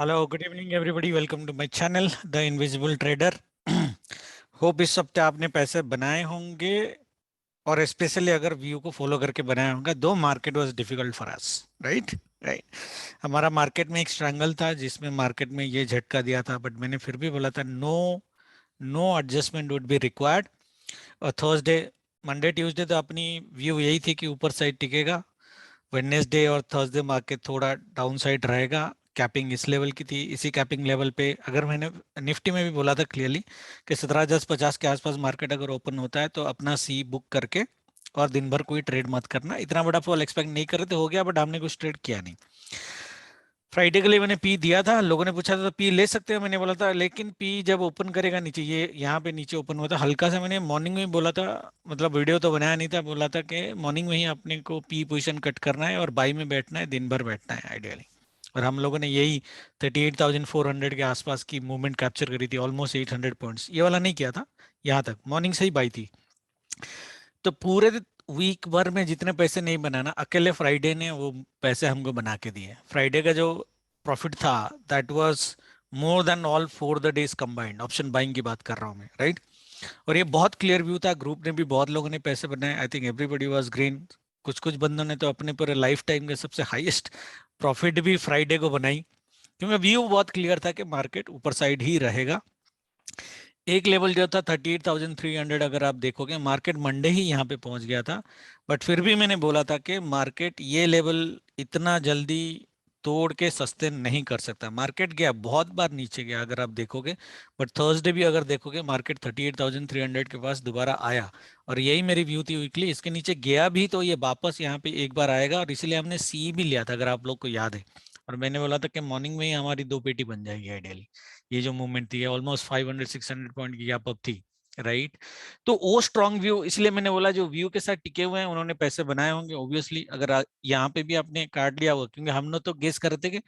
Hello good evening everybody, welcome to my channel the invisible trader. Hope इस हफ्ते आपने पैसे बनाए होंगे और स्पेशली अगर व्यू को फॉलो करके बनाए होंगे। दो market was difficult for us, right right. हमारा मार्केट में एक स्ट्रैंगल था जिसमें मार्केट में ये झटका दिया था, बट मैंने फिर भी बोला था no, no adjustment would be required. और थर्सडे, मंडे ट्यूसडे तो अपनी व्यू यही थी कि ऊपर साइड टिकेगा। वेडनेसडे और थर्सडे मार्केट थोड़ा डाउन साइड रहेगा। कैपिंग इस लेवल की थी, इसी कैपिंग लेवल पे अगर मैंने निफ्टी में भी बोला था क्लियरली कि 17,050 के आसपास मार्केट अगर ओपन होता है तो अपना सी बुक करके और दिन भर कोई ट्रेड मत करना। इतना बड़ा फॉल एक्सपेक्ट नहीं कर रहे थे, हो गया, बट हमने कुछ ट्रेड किया नहीं। फ्राइडे के लिए मैंने पी दिया था, लोगों ने पूछा था तो पी ले सकते हो, मैंने बोला था लेकिन पी जब ओपन करेगा नीचे, ये यहाँ पे नीचे ओपन हुआ था हल्का सा, मैंने मॉर्निंग में ही बोला था, मतलब वीडियो तो बनाया नहीं था, बोला था कि मॉर्निंग में ही अपने को पी पोजीशन कट करना है और बाई में बैठना है, दिन भर बैठना है आइडियली। और हम लोगों ने यही 38,400 के आसपास की मूवमेंट कैप्चर करी थी, ऑलमोस्ट 800 पॉइंट्स। ये वाला नहीं किया था, यहाँ तक मॉर्निंग से ही बाई थी। तो पूरे वीक भर में जितने पैसे नहीं बनाना, अकेले फ्राइडे ने वो पैसे हमको बना के दिए। फ्राइडे का जो प्रॉफिट था that was more than all four the days combined. Option buying की बात कर रहा हूँ मैं, राइट। और ये बहुत क्लियर व्यू था, ग्रुप ने भी बहुत लोगों ने पैसे बनाए। I think everybody was green. कुछ कुछ बंदों ने तो अपने पूरे लाइफ टाइम के सबसे हाईएस्ट प्रॉफिट भी फ्राइडे को बनाई, क्योंकि व्यू बहुत क्लियर था कि मार्केट ऊपर साइड ही रहेगा। एक लेवल जो था 38,300, अगर आप देखोगे मार्केट मंडे ही यहाँ पे पहुंच गया था, बट फिर भी मैंने बोला था कि मार्केट ये लेवल इतना जल्दी तोड़ के सस्ते नहीं कर सकता। मार्केट गया, बहुत बार नीचे गया अगर आप देखोगे, बट थर्सडे भी अगर देखोगे मार्केट 38,300 के पास दोबारा आया। और यही मेरी व्यू थी वीकली, इसके नीचे गया भी तो ये वापस यहाँ पे एक बार आएगा, और इसलिए हमने सी भी लिया था अगर आप लोग को याद है। और मैंने बोला था कि मॉर्निंग में ही हमारी दो पेटी बन जाएगी आइडियली। ये जो मूवमेंट थी ऑलमोस्ट 500-600 पॉइंट की गैप अप थी, राइट। तो वो स्ट्रॉन्ग व्यू, इसलिए मैंने बोला जो व्यू के साथ टिके हुए हैं उन्होंने पैसे बनाए होंगे ऑब्वियसली। अगर यहाँ पे भी आपने काट लिया होगा, क्योंकि हमने तो गेस कर रहे थे कि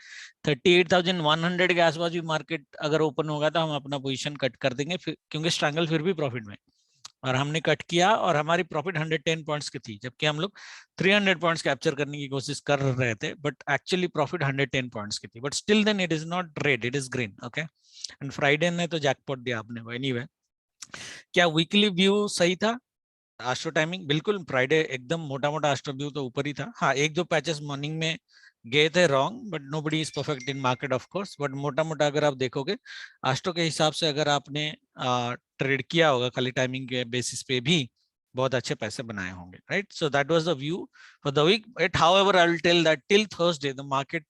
38,100 के आसपास भी मार्केट अगर ओपन होगा तो हम अपना पोजीशन कट कर देंगे, फिर क्योंकि स्ट्रैंगल फिर भी प्रॉफिट में। और हमने कट किया और हमारी प्रॉफिट 110 पॉइंट्स की थी, जबकि हम लोग 300 पॉइंट्स कैप्चर करने की कोशिश कर रहे थे, बट एक्चुअली प्रॉफिट 110 पॉइंट्स की थी। But still then it is not red, it is green, okay. And Friday ने तो जैकपॉट दिया आपने को। एनीवे, क्या वीकली व्यू सही था? एस्ट्रो टाइमिंग बिल्कुल, फ्राइडे एकदम मोटा मोटा एस्ट्रो व्यू तो ऊपर ही था। हाँ, एक दो पैचेस मॉर्निंग में गए थे wrong, but nobody is perfect in market of course. But मोटा मोटा अगर आप देखोगे एस्ट्रो के हिसाब से, अगर आपने ट्रेड किया होगा खाली टाइमिंग के बेसिस पे भी, बहुत अच्छे पैसे बनाए होंगे, right. So that was the view for the week. But however I will tell that till Thursday the market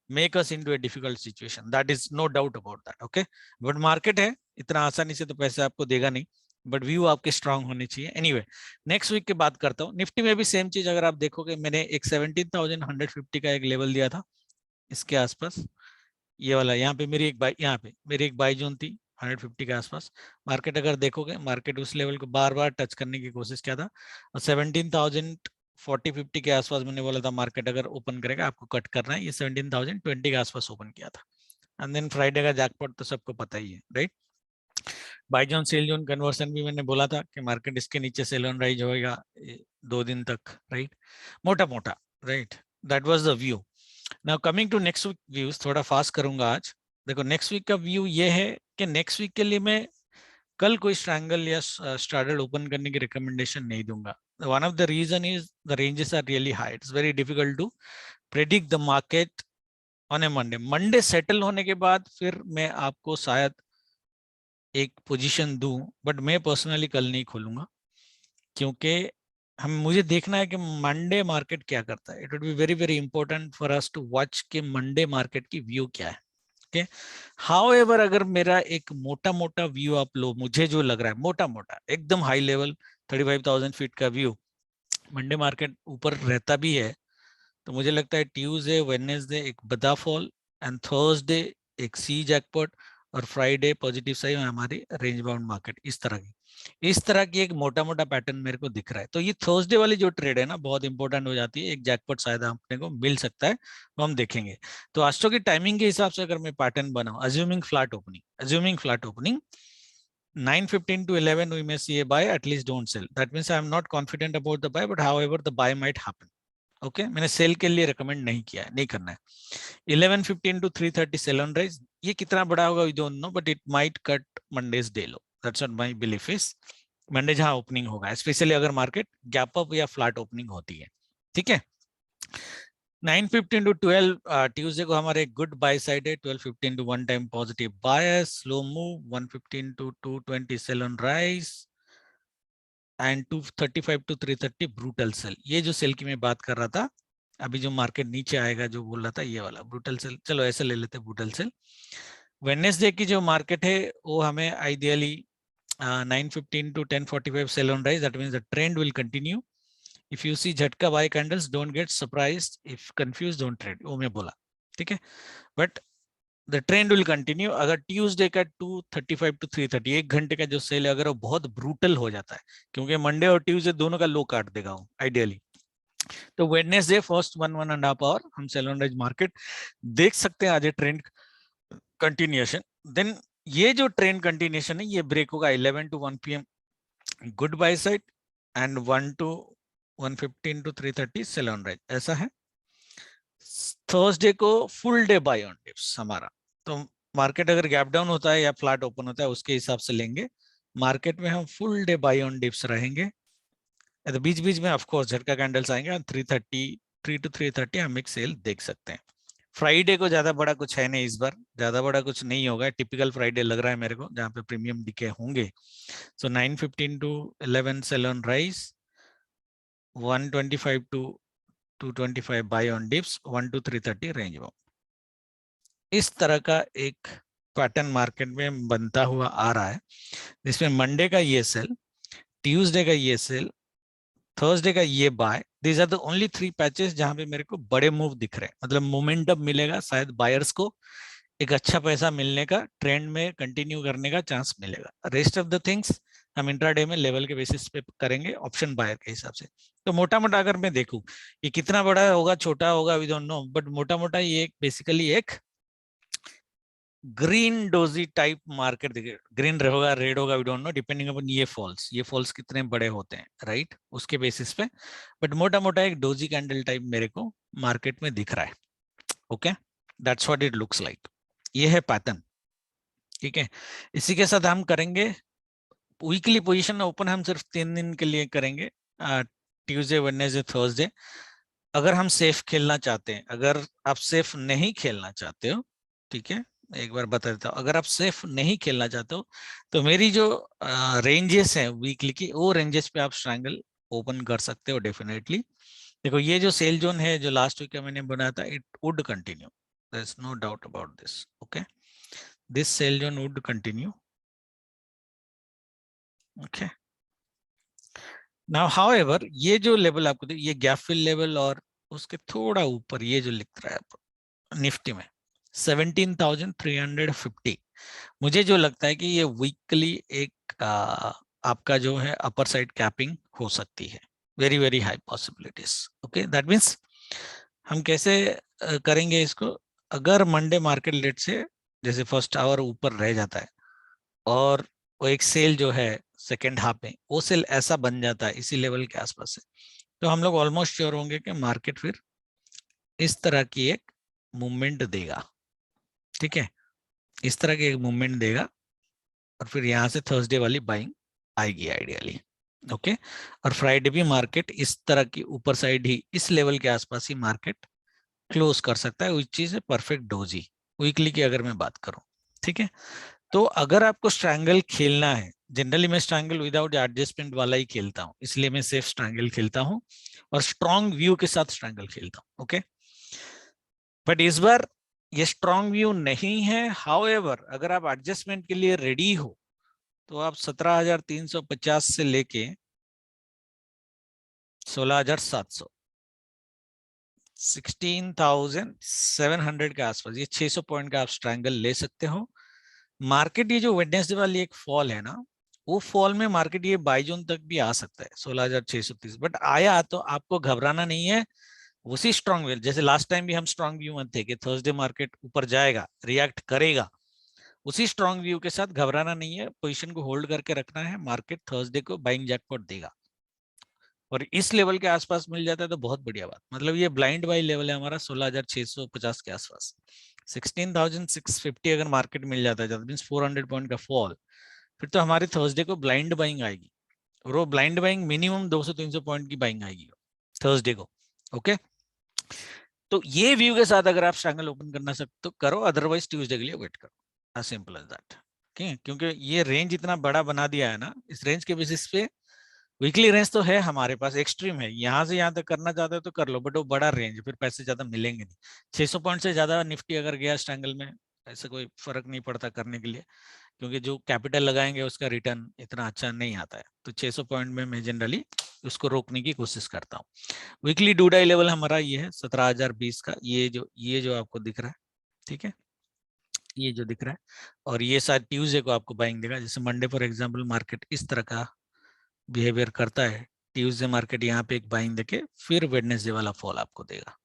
make us into a difficult situation, that is no doubt about that, okay. But market है, इतना आसानी से तो पैसे आपको देगा नहीं, but view आपके स्ट्रांग होने चाहिए। एनीवे, नेक्स्ट वीक की बात करता हूँ। निफ्टी में भी सेम चीज, अगर आप देखोगे मैंने एक 17,150 का एक लेवल दिया था इसके आसपास, ये वाला। यहाँ पे मेरी एक बाई, यहाँ पे मेरी एक बाई जोन थी 150 के आसपास। मार्केट अगर देखोगे, मार्केट उस लेवल को बार बार टच करने की कोशिश किया था, और 17,040-50 के आसपास मैंने बोला था मार्केट अगर ओपन करेगा आपको कट करना है। ये 17,020 के आसपास ओपन किया था। एंड देन फ्राइडे का जैकपॉट तो सबको पता ही है, right. By zone sell zone conversion भी मैंने बोला था कि मार्केट इसके नीचे सेल ऑन राइज होएगा 2 दिन तक, राइट, मोटा मोटा, right. That was the view. Now coming to next week views, थोड़ा फास्ट करूंगा आज। देखो नेक्स्ट वीक का व्यू ये है कि नेक्स्ट वीक के लिए मैं कल कोई स्ट्रैंगल या स्टार्टेड ओपन करने की रिकमेंडेशन नहीं दूंगा। One of the reason is the ranges are really high, it's very difficult to predict the market on a Monday. Monday settle होने के बाद फिर मैं आपको शायद एक पोजीशन दूं, बट मैं पर्सनली कल नहीं खोलूंगा, क्योंकि हम मुझे देखना है कि मंडे मार्केट क्या करता है। It would be very very important for us to watch कि मंडे मार्केट की व्यू क्या है, ओके। हाउएवर अगर मेरा एक मोटा मोटा व्यू आप लो, मुझे जो लग रहा है मोटा मोटा एकदम हाई लेवल 35,000 फीट का व्यू, मंडे मार्केट ऊपर रहता भी है, तो मुझे लगता है ट्यूसडे वेडनेसडे एक बदा फॉल, एंड थर्सडे एक सी जैकपॉट, और फ्राइडे पॉजिटिव साइड हमारी रेंज बाउंड मार्केट। इस तरह की एक मोटा मोटा पैटर्न मेरे को दिख रहा है। तो ये थर्सडे वाली जो ट्रेड है ना बहुत इंपॉर्टेंट हो जाती है, एक जैकपॉट शायद अपने को मिल सकता है, तो हम देखेंगे। तो एस्ट्रो की टाइमिंग के हिसाब से अगर मैं पैटर्न बनाऊं, assuming flat opening 9:15 to 11 we may see a buy, at least don't sell. That means I am not confident about the buy, but however the buy might happen. Okay मैंने cell के लिए recommend नहीं किया है, नहीं करना है। 11:15 to 3:30 sell on rise, ये कितना बड़ा होगा we don't know, but it might cut Monday's day low, that's what my belief is. Monday जहां ओपनिंग होगा, स्पेशली अगर मार्केट गैप अप या फ्लैट ओपनिंग होती है, ठीक है। 9:15 to 12 ट्यूसडे को हमारे एक गुड बाय साइड है, 12:15 to 1 time positive bias, slow move, 1:15 to 2:20 sell on rise and 2:35 to 3:30 brutal sell. ये जो सेल की मैं बात कर रहा था, अभी जो मार्केट नीचे आएगा जो बोल रहा था, ये वाला ब्रूटल सेल, चलो ऐसे ले लेते हैं ब्रूटल सेल। वेडनेसडे की जो मार्केट है वो हमें ideally 9:15 to 10:45 sell on rise, that means the trend will continue. If you see झटका buy candles, don't get surprised. If confused, don't trade. वो मैं बोला, ठीक है। But the trend will continue. अगर ट्यूसडे का 2:35 to 3:30 एक घंटे का जो सेल है, अगर वो बहुत ब्रूटल हो जाता है, क्योंकि मंडे और ट्यूसडे दोनों का लो काट देगा वो आइडियली, तो वेडनेसडे फर्स्ट 1.5 आवर हम सेल ऑन राइज मार्केट देख सकते हैं आज ट्रेंड कंटिन्यूएशन। देन ये जो ट्रेंड कंटिन्यूएशन है ये ब्रेक होगा 11 to 1 PM good buy side and 1:15 to 3:30 sell on rise, ऐसा है। थर्सडे को full day buy on dips हमारा, तो मार्केट अगर गैप डाउन होता है या फ्लैट ओपन होता है उसके हिसाब से लेंगे। मार्केट में हम full day buy on dips रहेंगे, तो बीच बीच में ऑफ कोर्स झटका कैंडल्स आएंगे, 3 to 3:30 हम एक सेल देख सकते हैं। फ्राइडे को ज्यादा बड़ा कुछ है नहीं, इस बार ज्यादा बड़ा कुछ नहीं होगा, टिपिकल फ्राइडे लग रहा है मेरे को, जहाँ पे प्रीमियम डिके होंगे। So 9:15 to 11 sell on rise, 125 to 225 buy on dips, 1 to 3:30 range में। इस तरह का एक पैटर्न मार्केट में बनता हुआ आ रहा है, जिसमें मंडे का ये सेल, ट्यूसडे का ये सेल, थर्सडे का ये buy, these are the only 3 patches जहां पे मेरे को बड़े मूव दिख रहे हैं, मतलब मोमेंटम मिलेगा, शायद बायर्स को एक अच्छा पैसा मिलने का, ट्रेंड में कंटिन्यू करने का चांस मिलेगा। रेस्ट ऑफ द थिंग्स हम इंट्राडे में लेवल के बेसिस पे करेंगे, ऑप्शन बायर के हिसाब से। तो मोटा मोटा अगर मैं देखूं, ये कितना बड़ा होगा छोटा होगा वी डोंट नो, बट मोटा मोटा ये एक बेसिकली एक ग्रीन डोजी टाइप मार्केट दिखे, ग्रीन होगा रेड होगा we don't know, depending upon ये फॉल्स कितने बड़े होते हैं, राइट, उसके बेसिस पे। बट मोटा मोटा एक डोजी कैंडल टाइप मेरे को मार्केट में दिख रहा है। Okay, that's what it looks like, ये है पैटर्न, ठीक है। इसी के साथ हम करेंगे वीकली पोजीशन ओपन, हम सिर्फ 3 दिन के लिए करेंगे, ट्यूसडे वेडनेसडे थर्सडे। अगर हम सेफ खेलना चाहते हैं, अगर आप सेफ नहीं खेलना चाहते हो, ठीक है, एक बार बता देता हूँ, अगर आप सेफ नहीं खेलना चाहते हो तो मेरी जो रेंजेस हैं वीकली की, वो रेंजेस पे आप स्ट्रैंगल ओपन कर सकते हो डेफिनेटली। देखो ये जो सेल जोन है जो लास्ट वीक का मैंने बनाया था, it would continue, there is no doubt about this. Okay, this sell zone would continue. Okay, now however ये जो लेवल आपको ये गैप फिल लेवल, और उसके थोड़ा ऊपर ये जो लिख रहा है निफ्टी में 17,350, मुझे जो लगता है कि ये वीकली एक आपका जो है अपर साइड कैपिंग हो सकती है, very very high possibilities. Okay, that means हम कैसे करेंगे इसको, अगर मंडे मार्केट लेट से जैसे फर्स्ट आवर ऊपर रह जाता है और वो एक सेल जो है सेकेंड हाफ में, वो सेल ऐसा बन जाता है इसी लेवल के आसपास से, तो हम लोग ऑलमोस्ट श्योर होंगे कि मार्केट फिर इस तरह की एक मूवमेंट देगा, ठीक है, इस तरह की एक मूवमेंट देगा, और फिर यहाँ से थर्सडे वाली बाइंग आएगी आइडियली। ओके, और फ्राइडे भी मार्केट इस तरह की ऊपर साइड ही इस लेवल के आसपास ही मार्केट क्लोज कर सकता है, विच चीज है परफेक्ट डोजी वीकली की अगर मैं बात करूं, ठीक है। तो अगर आपको स्ट्रैंगल खेलना है, जनरली मैं स्ट्रैंगल विदाउट एडजस्टमेंट वाला ही खेलता हूं, इसलिए मैं सेफ स्ट्रैंगल खेलता हूं और स्ट्रॉन्ग व्यू के साथ स्ट्रैंगल खेलता हूं। ओके, बट इस बार ये स्ट्रॉन्ग व्यू नहीं है। हाउएवर अगर आप एडजस्टमेंट के लिए रेडी हो तो आप 17,350 से लेके 16,700, 16,700 के आसपास, ये 600 पॉइंट का आप स्ट्रैंगल ले सकते हो। मार्केट ये जो वेडनेसडे वाली एक फॉल है ना, वो फॉल में मार्केट ये बाई जोन तक भी आ सकता है 16,630, बट आया तो आपको घबराना नहीं है। उसी स्ट्रॉन्ग व्यू, जैसे लास्ट टाइम भी हम स्ट्रॉन्ग व्यू में थे कि थर्सडे मार्केट ऊपर जाएगा, रिएक्ट करेगा, उसी स्ट्रॉन्ग व्यू के साथ घबराना नहीं है, पोजीशन को होल्ड करके रखना है, मार्केट थर्सडे को बाइंग जैकपॉट देगा। और इस लेवल के आसपास मिल जाता है तो बहुत बढ़िया बात। मतलब ये ब्लाइंड बाई लेवल है हमारा 16,650 के आसपास। 16,650 अगर मार्केट मिल जाता है, दैट मींस 400 पॉइंट का फॉल, फिर तो हमारी थर्सडे को ब्लाइंड बाइंग आएगी। और वो ब्लाइंड बाइंग मिनिमम 200-300 पॉइंट की बाइंग आएगी थर्सडे को। ओके, तो ये व्यू के साथ अगर आप स्ट्रैंगल ओपन करना सकते तो करो, अदरवाइज ट्यूसडे के लिए वेट करो, एज सिंपल एज दैट। क्योंकि ये रेंज इतना बड़ा बना दिया है ना, इस रेंज के बेसिस पे वीकली रेंज तो है हमारे पास, एक्सट्रीम है, यहाँ से यहाँ तक करना चाहते हो तो कर लो, बट वो बड़ा रेंज, फिर पैसे ज्यादा मिलेंगे नहीं। 600 पॉइंट से ज्यादा निफ्टी अगर गया स्ट्रैंगल में, ऐसे कोई फर्क नहीं पड़ता करने के लिए, क्योंकि जो कैपिटल लगाएंगे उसका रिटर्न इतना अच्छा नहीं आता है। तो 600 पॉइंट में मैं जनरली उसको रोकने की कोशिश करता हूँ। वीकली डूडाई लेवल हमारा ये है 17,020 का, ये जो आपको दिख रहा है, ठीक है, ये जो दिख रहा है। और ये शायद ट्यूसडे को आपको बाइंग देगा। जैसे मंडे फॉर एग्जांपल मार्केट इस तरह का बिहेवियर करता है, ट्यूसडे मार्केट यहाँ पे एक बाइंग देके फिर वेडनेसडे वाला फॉल आपको देगा,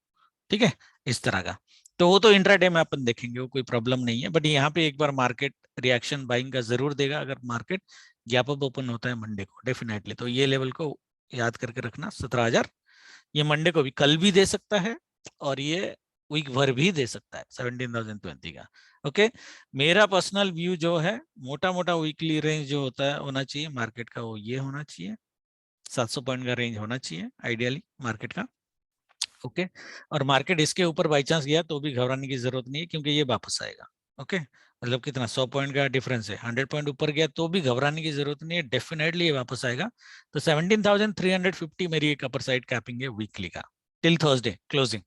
ठीक है, इस तरह का। तो वो तो इंट्राडे में अपन देखेंगे, वो कोई प्रॉब्लम नहीं है, बट यहाँ पे एक बार मार्केट रिएक्शन बाइंग का जरूर देगा अगर मार्केट गैप अप ओपन होता है मंडे को, डेफिनेटली। तो ये लेवल को याद करके रखना, 17,000। ये मंडे को भी, कल भी दे सकता है, और ये वीक भर भी दे सकता है 17,020 का। ओके, मेरा पर्सनल व्यू जो है, मोटा मोटा वीकली रेंज जो होता है होना चाहिए मार्केट का, वो ये होना चाहिए, 700 पॉइंट का रेंज होना चाहिए आइडियली मार्केट का। ओके, और मार्केट इसके ऊपर बाई चांस गया तो भी घबराने की जरूरत नहीं है, क्योंकि ये वापस आएगा। ओके, मतलब कितना 100 पॉइंट का डिफरेंस है, 100 पॉइंट ऊपर गया तो भी घबराने की जरूरत नहीं है, डेफिनेटली ये वापस आएगा। तो 17,350 मेरी एक अपर साइड कैपिंग है वीकली का, टिल थर्सडे क्लोजिंग।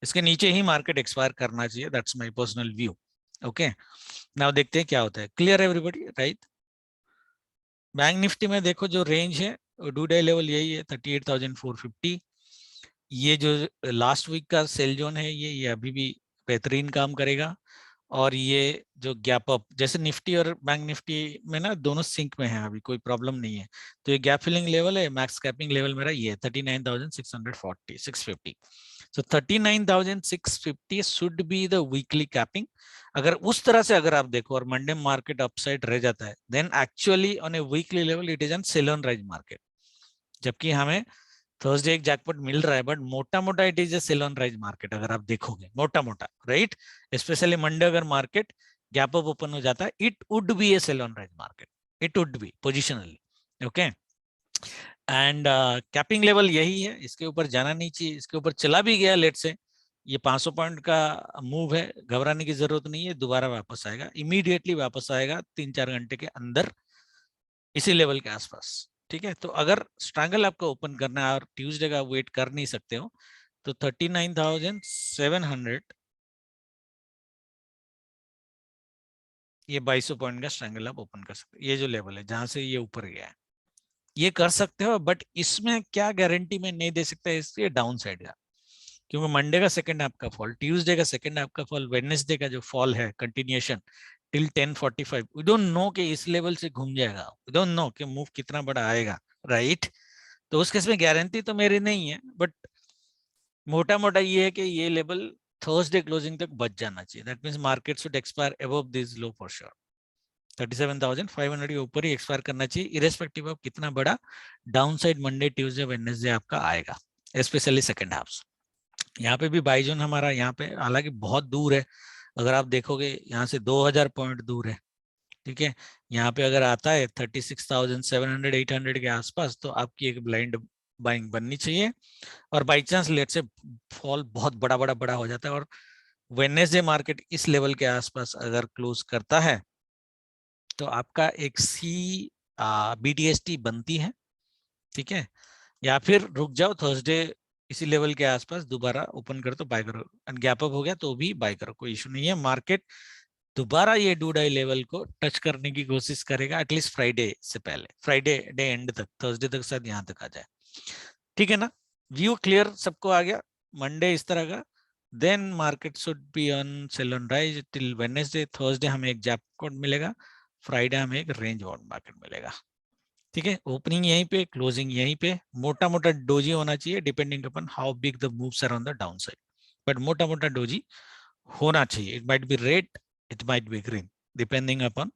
इसके नीचे ही मार्केट एक्सपायर करना चाहिए, that's my personal view. Okay, now देखते हैं क्या होता है। Clear everybody, right? Bank Nifty में देखो जो रेंज है, डू डे लेवल यही है 38,450। ये जो लास्ट वीक का सेल जोन है, ये अभी भी बेहतरीन काम करेगा। और ये जो गैप अप, जैसे निफ्टी और बैंक निफ्टी में ना दोनों सिंक में है, अभी कोई प्रॉब्लम नहीं है। तो ये गैप फिलिंग लेवल है, मैक्स कैपिंग लेवल मेरा ये 39,650 सो 39,650 should be the weekly capping. अगर उस तरह से अगर आप देखो और मंडे मार्केट अपसाइड रह जाता है, then actually on a weekly level it is an sell on rise market. जबकि हमें थर्सडे एक जैकपॉट मिल रहा है, बट मोटा मोटा it is a sell on rise market अगर आप देखोगे, मोटा मोटा, राइट? स्पेशली मंडे अगर मार्केट गैप अप ओपन हो जाता है, it would be a sell on rise market, it would be positionally. Okay, and capping level यही है, इसके ऊपर जाना नहीं चाहिए। इसके ऊपर चला भी गया लेट से, ये 500 पॉइंट का मूव है, घबराने की जरूरत नहीं है, दोबारा वापस आएगा, इमीडिएटली वापस आएगा 3-4 घंटे के अंदर इसी लेवल के आसपास। ठीक है, तो अगर स्ट्रैंगल आपको ओपन करना है और ट्यूसडे का वेट कर नहीं सकते हो, तो 39,700 ये 2200 पॉइंट का स्ट्रैंगल आप ओपन कर सकते हो। ये जो लेवल है जहां से ये ऊपर गया है, ये कर सकते हो, बट इसमें क्या गारंटी मैं नहीं दे सकता, इसलिए डाउन साइड का। क्योंकि मंडे का सेकंड आपका फॉल, ट्यूसडे का सेकंड आपका फॉल, वेडनेसडे का जो फॉल है continuation till 10:45, we don't know कि इस लेवल से घूम जाएगा, वी डोंट नो कि मूव कितना बड़ा आएगा, राइट? तो उस केस में गारंटी तो मेरी नहीं है, बट मोटा मोटा ये है कि ये लेवल थर्सडे क्लोजिंग तक बच जाना चाहिए। That means market should expire above this low for sure. 37,500 के ऊपर ही एक्सपायर करना चाहिए, इरेस्पेक्टिव ऑफ कितना बड़ा down side Monday Tuesday Wednesday आपका आएगा, स्पेशली सेकंड हाफ। यहाँ पे भी बाई जोन हमारा यहाँ पे हालांकि बहुत दूर है, अगर आप देखोगे यहाँ से 2000 पॉइंट दूर है। ठीक है, यहाँ पे अगर आता है 36,700 800 के आसपास, तो आपकी एक ब्लाइंड बाइंग बननी चाहिए। और बाई चांस लेट से फॉल बहुत बड़ा बड़ा बड़ा हो जाता है और वेडनेसडे मार्केट इस लेवल के आसपास अगर क्लोज करता है, तो आपका एक सी BTST बनती है। ठीक है, या फिर रुक जाओ, थर्सडे इसी लेवल के आसपास दोबारा ओपन करो तो बाय करो, एंड गैप अप हो गया तो भी बाय करो, कोई इशू नहीं है। मार्केट दोबारा ये डू डाई लेवल को टच करने की कोशिश करेगा एटलीस्ट फ्राइडे से पहले, फ्राइडे डे एंड तक, थर्सडे तक शायद यहाँ तक आ जाए। ठीक है ना, व्यू क्लियर सबको आ गया? मंडे इस तरह का, then market should be on sell on rise till Wednesday. Thursday हमें एक जैकपॉट मिलेगा, फ्राइडे हमें एक रेंज बाउंड मार्केट मिलेगा। ठीक है, ओपनिंग यहीं पे, क्लोजिंग यहीं पे, मोटा मोटा डोजी होना चाहिए depending upon how big the moves are on the downside, but मोटा मोटा डोजी होना चाहिए। It might be red, it might be green, depending upon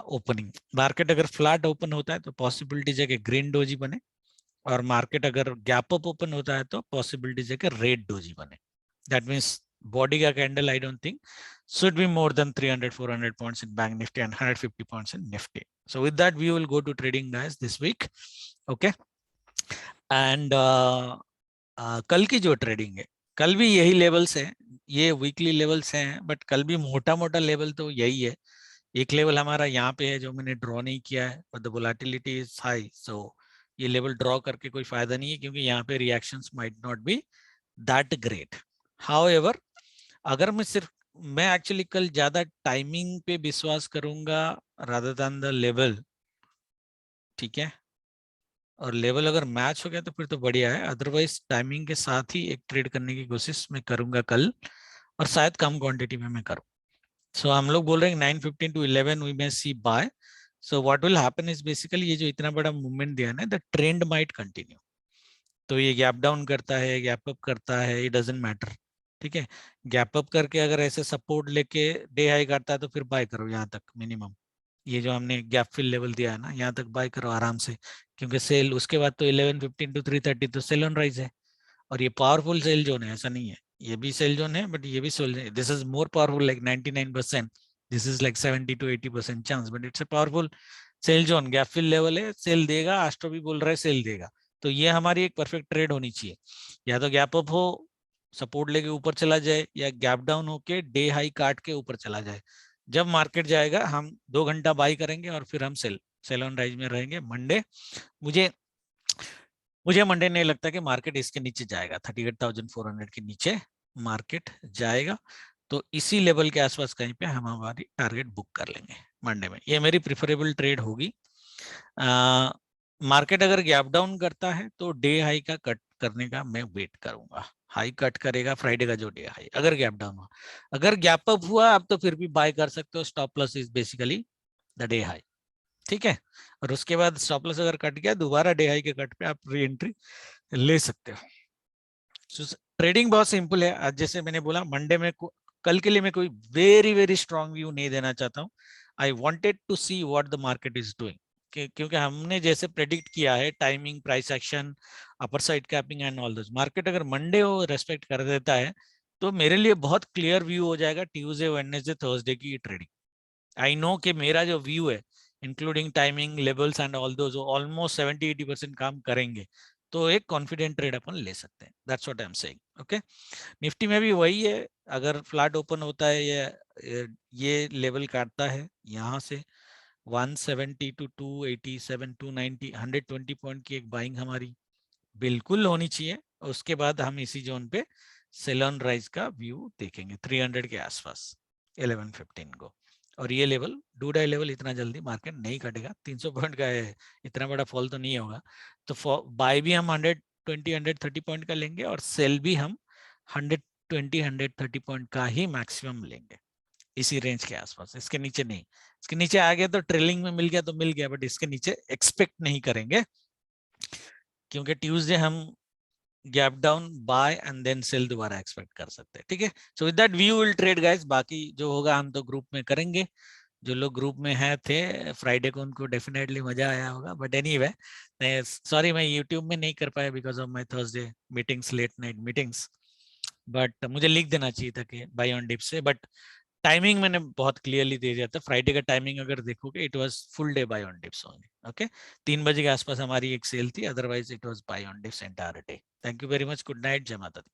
opening. Market अगर फ्लैट ओपन होता है तो पॉसिबिलिटीज है कि ग्रीन डोजी बने, और मार्केट अगर गैप अप ओपन होता है तो पॉसिबिलिटीज है कि रेड डोजी बने. दैट मीन्स बॉडी का candle I don't think should be more than 300-400 points in Bank Nifty and 150 points in Nifty. So with that, we will go to trading, guys, this week. Okay. And कल की जो trading है, कल भी यही levels है, ये weekly levels हैं, बट कल भी मोटा मोटा लेवल तो यही है. एक लेवल हमारा यहाँ पे है जो मैंने ड्रॉ नहीं किया है, but the volatility is high. So ये लेवल ड्रॉ करके कोई फायदा नहीं है, क्योंकि यहाँ पे reactions might not be that great. However, अगर मैं एक्चुअली कल ज्यादा टाइमिंग पे विश्वास करूंगा रादर देन द लेवल. ठीक है, और लेवल अगर मैच हो गया तो फिर तो बढ़िया है, अदरवाइज टाइमिंग के साथ ही एक ट्रेड करने की कोशिश मैं करूंगा कल, और शायद कम क्वांटिटी में मैं करूं. सो हम लोग बोल रहे हैं 9:15 to 11 we may see buy. So what will happen is basically ये जो इतना बड़ा मूवमेंट दिया ना, द ट्रेंड माइट कंटिन्यू. तो ये गैप डाउन करता है, गैप अप करता है, इट डजंट मैटर. ठीक है, गैप अप करके अगर ऐसे सपोर्ट लेके डे हाई करता है तो फिर बाय करो यहाँ तक मिनिमम. ये जो हमने गैप फिल लेवल दिया है ना, यहाँ तक बाय करो आराम से, क्योंकि सेल उसके बाद तो 11:15 to 3:30 तो सेल ऑन राइज है. और ये पावरफुल सेल जोन है, ऐसा नहीं है, ये भी सेल जोन है, बट ये भी sell, this is more powerful, like 99%. This is like 70 to 80% chance, but it's a powerful sell zone. Gap fill level है, सेल देगा, एस्ट्रो भी बोल रहा है सेल देगा. तो ये हमारी एक परफेक्ट ट्रेड होनी चाहिए. या तो गैप अप हो, सपोर्ट लेके ऊपर चला जाए, या गैप डाउन होके डे हाई काट के ऊपर चला जाए. जब मार्केट जाएगा हम 2 घंटा बाई करेंगे और फिर हम सेल ऑन राइज में रहेंगे मंडे. मुझे मुझे मंडे नहीं लगता कि मार्केट इसके नीचे जाएगा, 38,400 के नीचे मार्केट जाएगा. तो इसी लेवल के आसपास कहीं पे हम हमारी टारगेट बुक कर लेंगे मंडे में. ये मेरी प्रिफरेबल ट्रेड होगी. मार्केट अगर गैप डाउन करता है तो डे हाई का कट करने का मैं वेट करूंगा. हाई कट करेगा फ्राइडे का जो डे हाई, अगर गैप डाउन हुआ. अगर गैप अप हुआ अब तो फिर भी बाय कर सकते हो. Stop loss is basically the day high. ठीक है, और उसके बाद स्टॉप लॉस अगर कट गया, दोबारा डे हाई के कट पे आप री एंट्री ले सकते हो. ट्रेडिंग बहुत सिंपल है. आज जैसे मैंने बोला मंडे में कल के लिए मैं कोई वेरी वेरी स्ट्रॉन्ग व्यू नहीं देना चाहता हूँ. I wanted to see what the market is doing, क्योंकि हमने जैसे प्रेडिक्ट किया है timing, price action, upper side capping and all this, market अगर मंडे हो रेस्पेक्ट कर देता है तो मेरे लिए बहुत क्लियर व्यू हो जाएगा ट्यूसडे, वेडनेसडे, थर्सडे की ट्रेडिंग. आई नो कि मेरा जो व्यू है including timing, levels and all those, almost 70-80% काम करेंगे. तो एक कॉन्फिडेंट ट्रेड अपन ले सकते हैं. That's what I am saying. Okay, Nifty में भी वही है. अगर फ्लैट ओपन होता है या ये लेवल काटता है यहाँ से 170 to 287, 290, 120 पॉइंट की एक बाइंग हमारी बिल्कुल होनी चाहिए. उसके बाद हम इसी जोन पे सेल ऑन राइज का व्यू देखेंगे 300 के आसपास 11:15 को. और ये लेवल डू डाई लेवल इतना जल्दी मार्केट नहीं कटेगा. 300 पॉइंट का है, इतना बड़ा फॉल तो नहीं होगा. तो बाय भी हम 120, 130 पॉइंट का लेंगे, और सेल भी हम 120, 130 पॉइंट का ही मैक्सिमम लेंगे, इसी रेंज के आसपास. इसके नीचे नहीं. इसके नीचे आ गया तो ट्रेलिंग में मिल गया तो मिल गया, बट इसके नीचे एक्सपेक्ट नहीं करेंगे, क्योंकि ट्यूसडे हम gap down, buy and then sell दोबारा एक्सपेक्ट कर सकते हैं. ठीक है, so with that we will trade guys. बाकी जो होगा हम तो ग्रुप में करेंगे. जो लोग ग्रुप में है थे फ्राइडे को, उनको डेफिनेटली मजा आया होगा. बट एनीवे, सॉरी मैं यूट्यूब में नहीं कर पाया because of my Thursday meetings, late night meetings. But मुझे लिख देना चाहिए था कि बाय ऑन डिप से, बट टाइमिंग मैंने बहुत क्लियरली दे दिया था. फ्राइडे का टाइमिंग अगर देखोगे, it was full day buy on dips only. Okay, 3 बजे के आसपास हमारी एक सेल थी, otherwise it was buy on dips entire day. Thank you very much. Good night, जय माता दी.